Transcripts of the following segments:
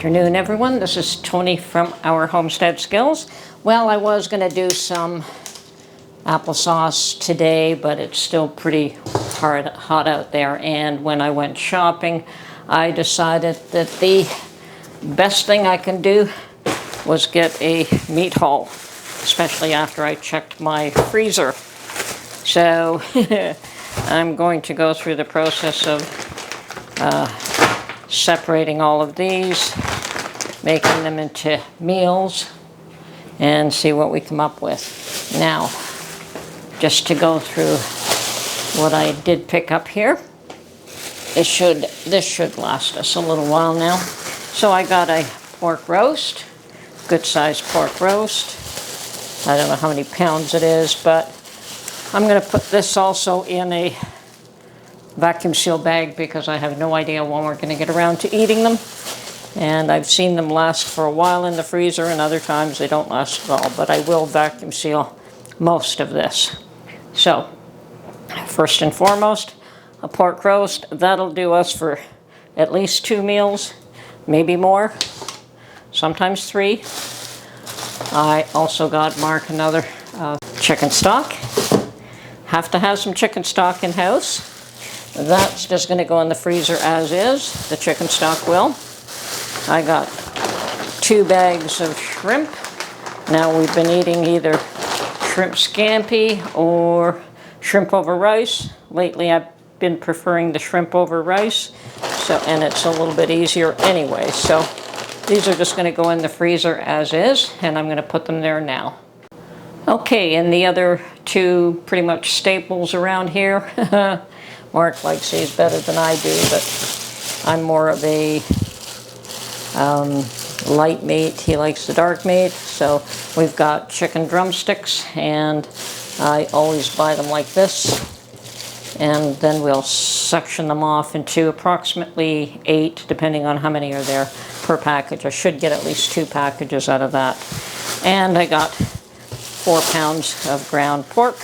afternoon, everyone. This is Tony from Our Homestead Skills. Well, I was going to do some applesauce today, but it's still pretty hot out there. And when I went shopping, I decided that the best thing I can do was get a meat haul, especially after I checked my freezer. So I'm going to go through the process of separating all of these, making them into meals, and see what we come up with. Now, just to go through what I did pick up here, this should last us a little while now. So I got a pork roast, good sized pork roast. I don't know how many pounds it is, but I'm going to put this also in a vacuum seal bag because I have no idea when we're going to get around to eating them. And I've seen them last for a while in the freezer, and other times they don't last at all, but I will vacuum seal most of this. So, first and foremost, a pork roast. That'll do us for at least 2 meals, maybe more, sometimes 3. I also got Mark another chicken stock. Have to have some chicken stock in house. That's just going to go in the freezer as is. The chicken stock will. I got 2 bags of shrimp. Now we've been eating either shrimp scampi or shrimp over rice. Lately I've been preferring the shrimp over rice, and it's a little bit easier anyway. So these are just going to go in the freezer as is, and I'm going to put them there now. Okay, and the other 2 pretty much staples around here. Mark likes these better than I do, but I'm more of a light meat. He likes the dark meat. So we've got chicken drumsticks, and I always buy them like this. And then we'll section them off into approximately 8, depending on how many are there per package. I should get at least 2 packages out of that. And I got 4 pounds of ground pork.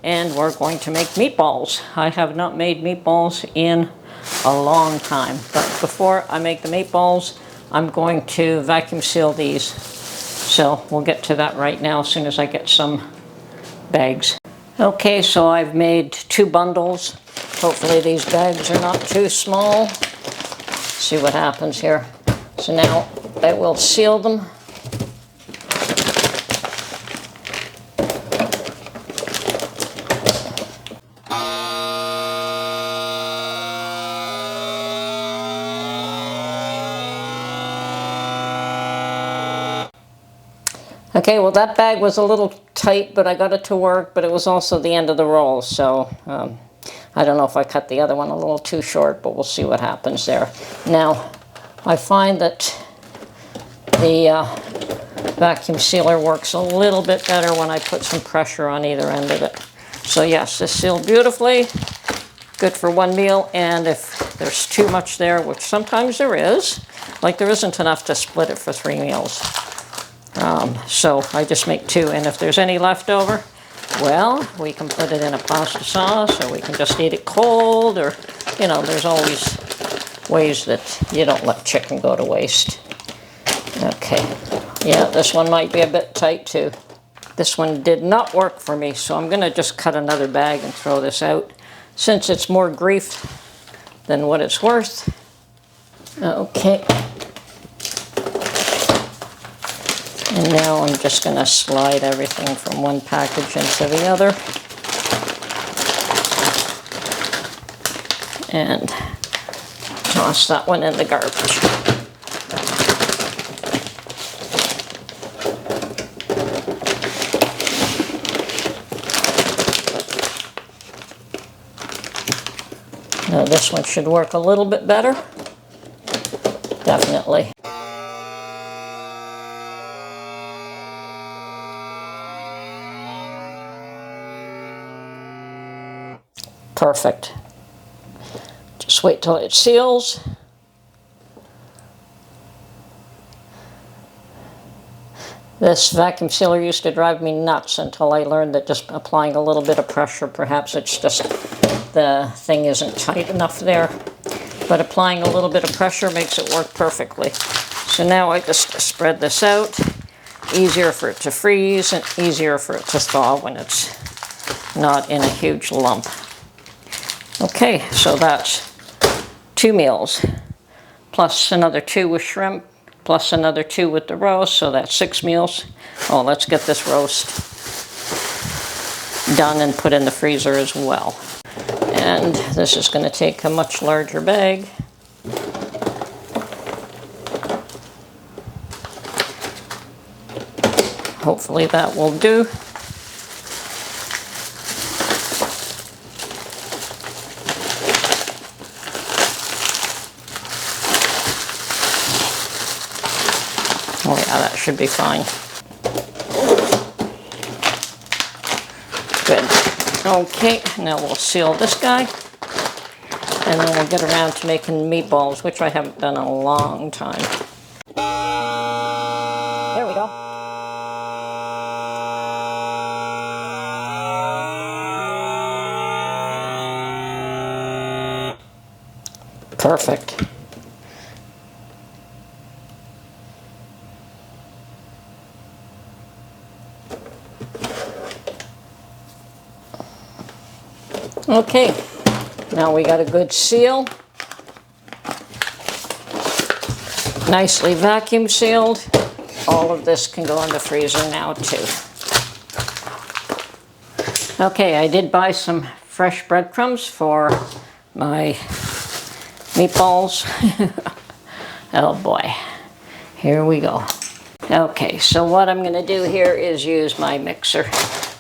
And we're going to make meatballs. I have not made meatballs in a long time. But before I make the meatballs, I'm going to vacuum seal these. So we'll get to that right now as soon as I get some bags. Okay, so I've made 2 bundles. Hopefully these bags are not too small. Let's see what happens here. So now I will seal them. Okay, well that bag was a little tight, but I got it to work, but it was also the end of the roll, so I don't know if I cut the other one a little too short, but we'll see what happens there. Now, I find that the vacuum sealer works a little bit better when I put some pressure on either end of it. So yes, this sealed beautifully, good for 1 meal, and if there's too much there, which sometimes there is, like there isn't enough to split it for 3 meals. So I just make 2, and if there's any left over, well, we can put it in a pasta sauce, or we can just eat it cold, or, you know, there's always ways that you don't let chicken go to waste. Okay, yeah, this one might be a bit tight too. This one did not work for me, so I'm going to just cut another bag and throw this out, since it's more grief than what it's worth. Okay. And now I'm just going to slide everything from one package into the other. And toss that one in the garbage. Now this one should work a little bit better. Definitely. Perfect. Just wait till it seals. This vacuum sealer used to drive me nuts until I learned that just applying a little bit of pressure, perhaps it's just the thing isn't tight enough there. but applying a little bit of pressure makes it work perfectly. So now I just spread this out. Easier for it to freeze and easier for it to thaw when it's not in a huge lump. Okay, so that's 2 meals, plus another 2 with shrimp, plus another 2 with the roast, so that's 6 meals. Oh, let's get this roast done and put in the freezer as well. And this is going to take a much larger bag. Hopefully that will do. Oh yeah, that should be fine. Good. Okay, now we'll seal this guy. And then we'll get around to making meatballs, which I haven't done in a long time. There we go. Perfect. Okay, now we got a good seal. Nicely vacuum sealed. All of this can go in the freezer now too. Okay, I did buy some fresh breadcrumbs for my meatballs. Oh boy, here we go. Okay, so what I'm going to do here is use my mixer.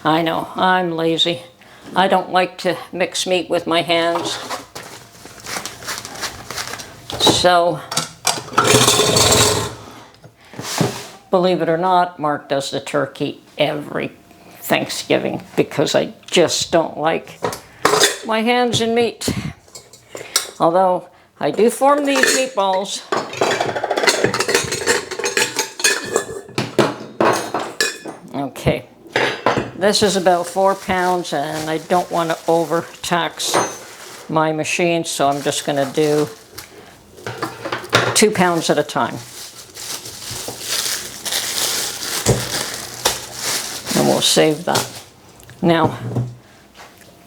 I know, I'm lazy. I don't like to mix meat with my hands. So, believe it or not, Mark does the turkey every Thanksgiving because I just don't like my hands in meat. Although I do form these meatballs. Okay, this is about 4 pounds and I don't want to overtax my machine, so I'm just going to do 2 pounds at a time. And we'll save that. Now,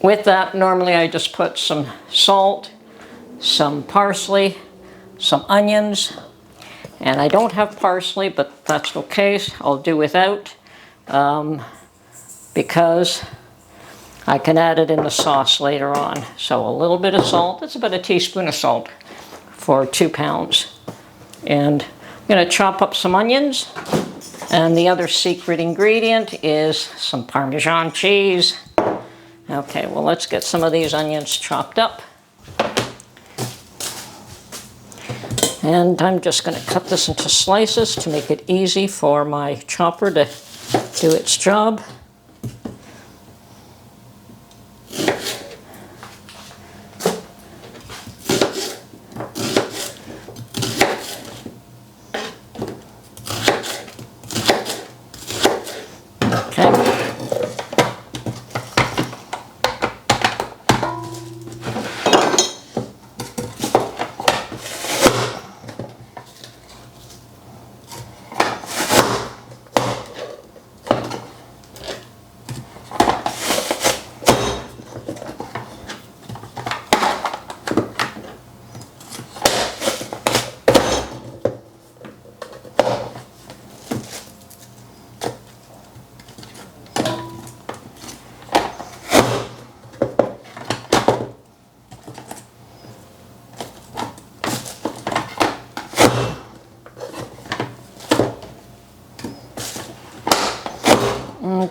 with that, normally I just put some salt, some parsley, some onions, and I don't have parsley, but that's okay. I'll do without, because I can add it in the sauce later on. So a little bit of salt, that's about a teaspoon of salt for 2 pounds. And I'm going to chop up some onions, and the other secret ingredient is some Parmesan cheese. Okay, well, let's get some of these onions chopped up. And I'm just going to cut this into slices to make it easy for my chopper to do its job.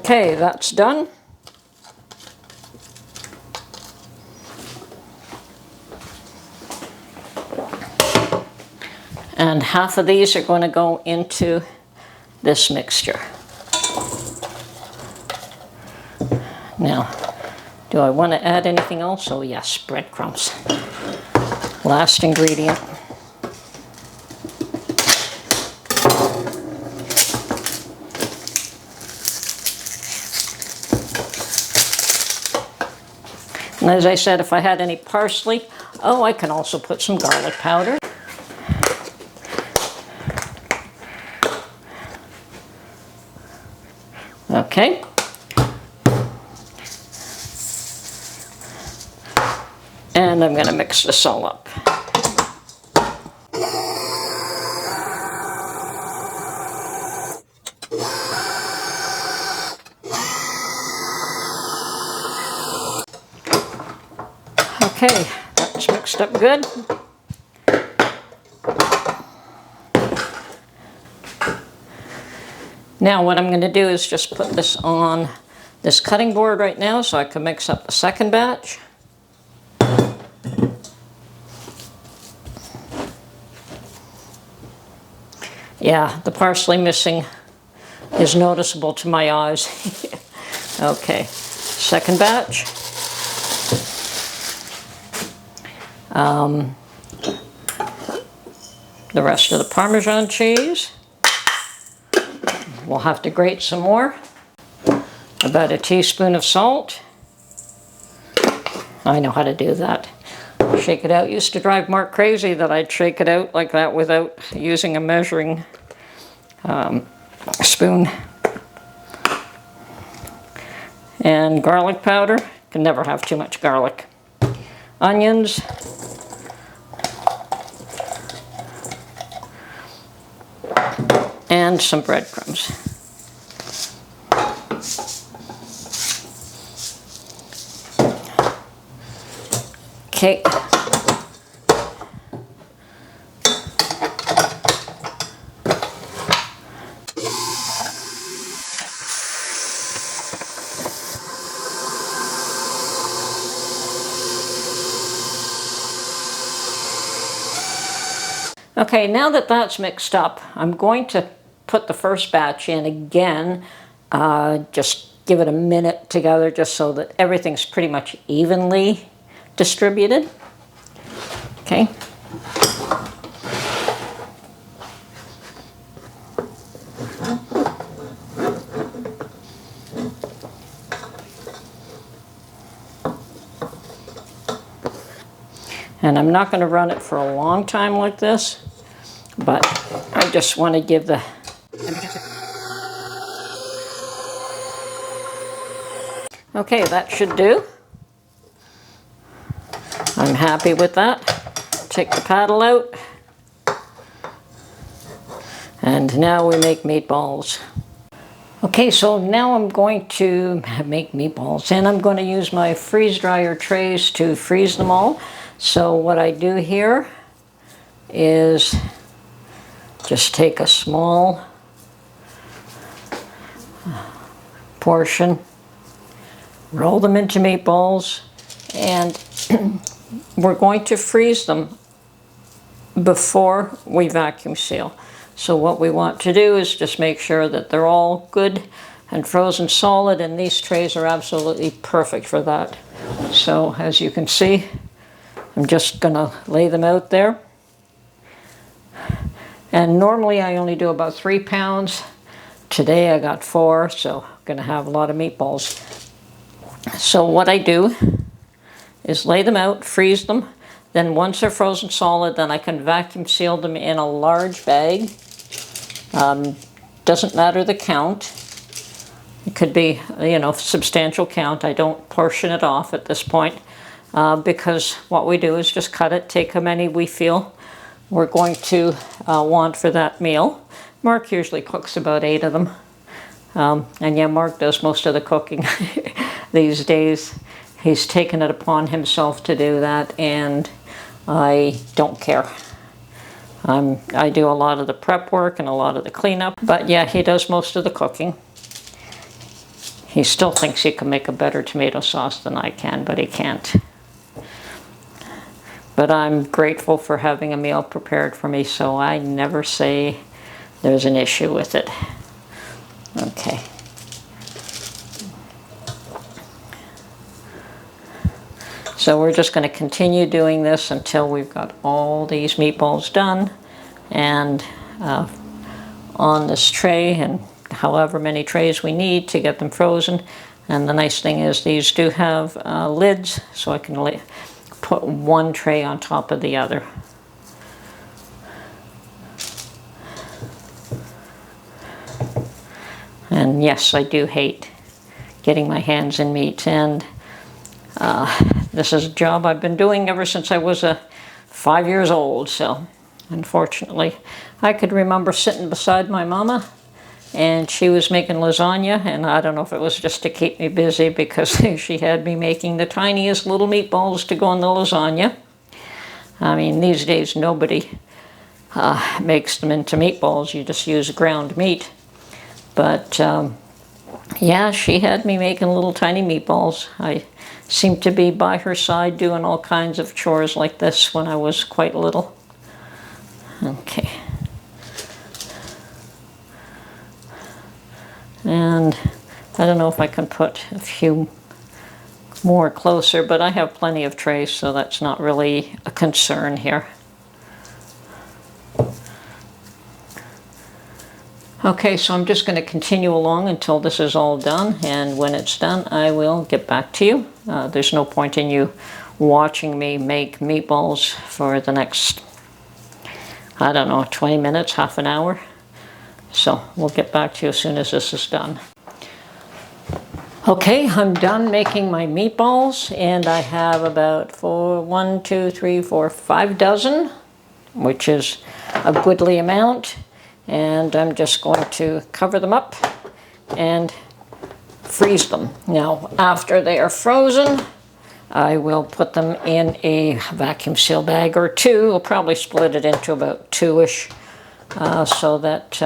Okay, that's done. And half of these are going to go into this mixture. Now, do I want to add anything else? Oh yes, breadcrumbs. Last ingredient. And as I said, if I had any parsley, Oh, I can also put some garlic powder. Okay. And I'm going to mix this all up. Okay, that's mixed up good. Now what I'm going to do is just put this on this cutting board right now so I can mix up the second batch. Yeah, the parsley missing is noticeable to my eyes. Okay, second batch. The rest of the Parmesan cheese. We'll have to grate some more. About a teaspoon of salt. I know how to do that. Shake it out. Used to drive Mark crazy that I'd shake it out like that without using a measuring spoon. And garlic powder. Can never have too much garlic. Onions. And some breadcrumbs. Okay. Okay, now that that's mixed up, I'm going to put the first batch in again. Just give it a minute together just so that everything's pretty much evenly distributed. Okay. And I'm not going to run it for a long time like this, but I just want to give the... Okay, that should do. I'm happy with that. Take the paddle out. And now we make meatballs. Okay, so now I'm going to make meatballs, and I'm going to use my freeze dryer trays to freeze them all. So what I do here is just take a small portion, roll them into meatballs, and we're going to freeze them before we vacuum seal. So what we want to do is just make sure that they're all good and frozen solid, and these trays are absolutely perfect for that. So as you can see, I'm just gonna lay them out there. And normally I only do about 3 pounds. Today I got 4, so I'm gonna have a lot of meatballs. So what I do is lay them out, freeze them. Then once they're frozen solid, then I can vacuum seal them in a large bag. Doesn't matter the count. It could be, you know, substantial count. I don't portion it off at this point. Because what we do is just cut it, take how many we feel we're going to want for that meal. Mark usually cooks about 8 of them. And yeah, Mark does most of the cooking these days. He's taken it upon himself to do that, and I don't care. I do a lot of the prep work and a lot of the cleanup, but yeah, he does most of the cooking. He still thinks he can make a better tomato sauce than I can, but he can't. But I'm grateful for having a meal prepared for me, so I never say there's an issue with it. Okay. So we're just going to continue doing this until we've got all these meatballs done and on this tray, and however many trays we need to get them frozen. And the nice thing is these do have lids, so I can put one tray on top of the other. And yes, I do hate getting my hands in meat, and this is a job I've been doing ever since I was 5 years old, so unfortunately I could remember sitting beside my mama and she was making lasagna, and I don't know if it was just to keep me busy because she had me making the tiniest little meatballs to go in the lasagna. I mean, these days nobody makes them into meatballs, you just use ground meat. But yeah, she had me making little tiny meatballs. I seemed to be by her side doing all kinds of chores like this when I was quite little. Okay. And I don't know if I can put a few more closer, but I have plenty of trays, so that's not really a concern here. Okay, so I'm just going to continue along until this is all done, and when it's done I will get back to you. There's no point in you watching me make meatballs for the next, I don't know, 20 minutes, half an hour. So we'll get back to you as soon as this is done. Okay, I'm done making my meatballs, and I have about 5 dozen, which is a goodly amount. And I'm just going to cover them up and freeze them. Now, after they are frozen, I will put them in a vacuum seal bag or two. I'll probably split it into about two-ish so that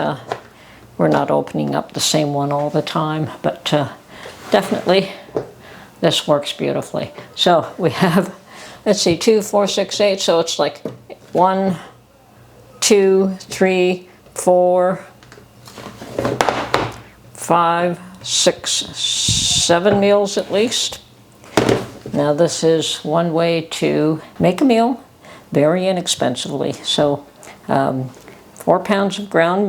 we're not opening up the same one all the time. But definitely, this works beautifully. So we have, let's see, 2, 4, 6, 8. So it's like 1, 2, 3, 4, 5, 6, 7 meals at least. Now this is one way to make a meal very inexpensively. So 4 pounds of ground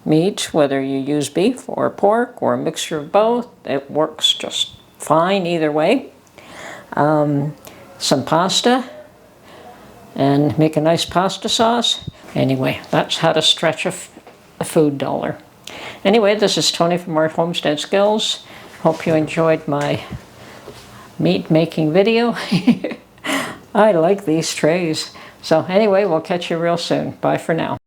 meat, whether you use beef or pork or a mixture of both, it works just fine either way. Some pasta, and make a nice pasta sauce. Anyway, that's how to stretch a food dollar. Anyway, this is Tony from our Homestead Skills. Hope you enjoyed my meat making video. I like these trays. So anyway, we'll catch you real soon. Bye for now.